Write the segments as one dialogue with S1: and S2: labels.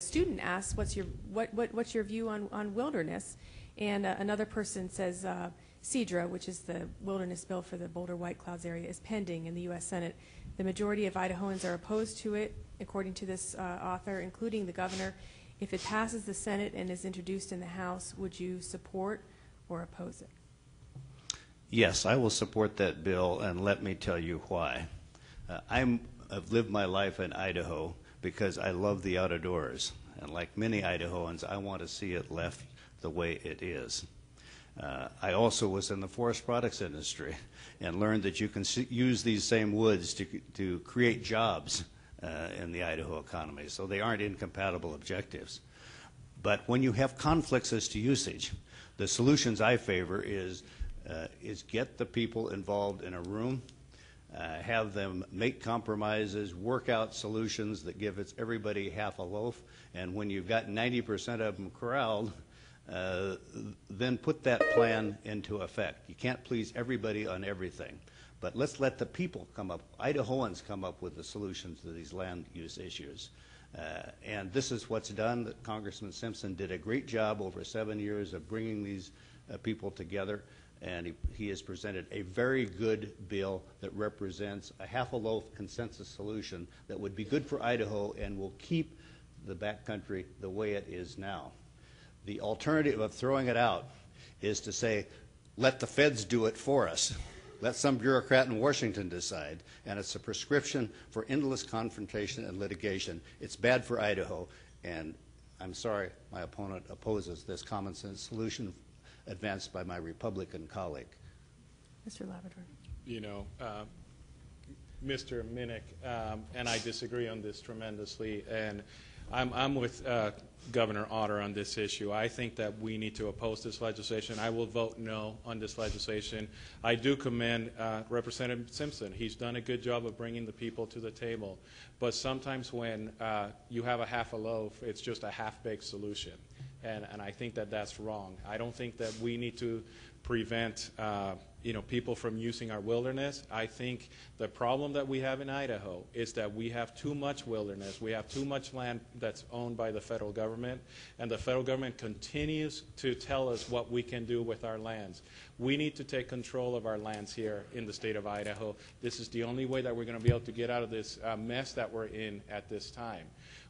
S1: student asks, what's your view on wilderness? And another person says CEDRA, which is the wilderness bill for the Boulder White Clouds area, is pending in the U.S. Senate. The majority of Idahoans are opposed to it, according to this author, including the governor. If it passes the Senate and is introduced in the House, would you support or oppose it?
S2: Yes, I will support that bill, and let me tell you why. I've lived my life in Idaho because I love the outdoors, and like many Idahoans, I want to see it left the way it is. I also was in the forest products industry and learned that you can use these same woods to create jobs in the Idaho economy, so they aren't incompatible objectives. But when you have conflicts as to usage, the solutions I favor is get the people involved in a room, have them make compromises, work out solutions that give everybody half a loaf, and when you've got 90% of them corralled, then put that plan into effect. You can't please everybody on everything, but let's let the people come up, Idahoans come up with the solutions to these land use issues. And this is what's done. Congressman Simpson did a great job over 7 years of bringing these people together, and he has presented a very good bill that represents a half a loaf consensus solution that would be good for Idaho and will keep the backcountry the way it is now. The alternative of throwing it out is to say, let the feds do it for us. Let some bureaucrat in Washington decide. And it's a prescription for endless confrontation and litigation. It's bad for Idaho, and I'm sorry my opponent opposes this common sense solution advanced by my Republican colleague.
S1: Mr. Labrador.
S3: You know, Mr. Minnick and I disagree on this tremendously, and I'm with Governor Otter on this issue. I think that we need to oppose this legislation. I will vote no on this legislation. I do commend Representative Simpson. He's done a good job of bringing the people to the table. But sometimes when you have a half a loaf, it's just a half-baked solution. And I think that that's wrong. I don't think that we need to prevent people from using our wilderness. I think the problem that we have in Idaho is that we have too much wilderness. We have too much land that's owned by the federal government, and the federal government continues to tell us what we can do with our lands. We need to take control of our lands here in the state of Idaho. This is the only way that we're going to be able to get out of this mess that we're in at this time.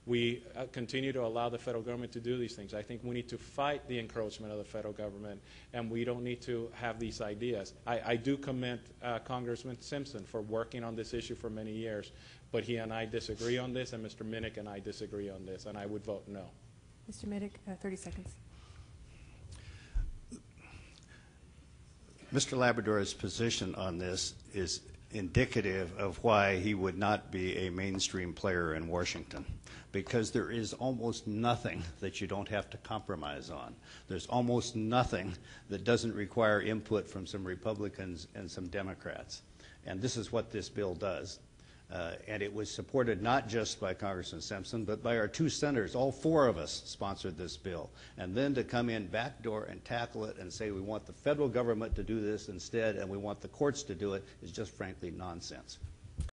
S3: We continue to allow the federal government to do these things. I think we need to fight the encroachment of the federal government, and we don't need to have these ideas. I do commend Congressman Simpson for working on this issue for many years, but he and I disagree on this, and Mr. Minnick and I disagree on this, and I would vote no.
S1: Mr. Minnick, 30 seconds.
S2: Mr. Labrador's position on this is indicative of why he would not be a mainstream player in Washington, because there is almost nothing that you don't have to compromise on. There's almost nothing that doesn't require input from some Republicans and some Democrats. And this is what this bill does. And it was supported not just by Congressman Simpson, but by our two senators. All four of us sponsored this bill. And then to come in backdoor and tackle it and say we want the federal government to do this instead and we want the courts to do it is just frankly nonsense.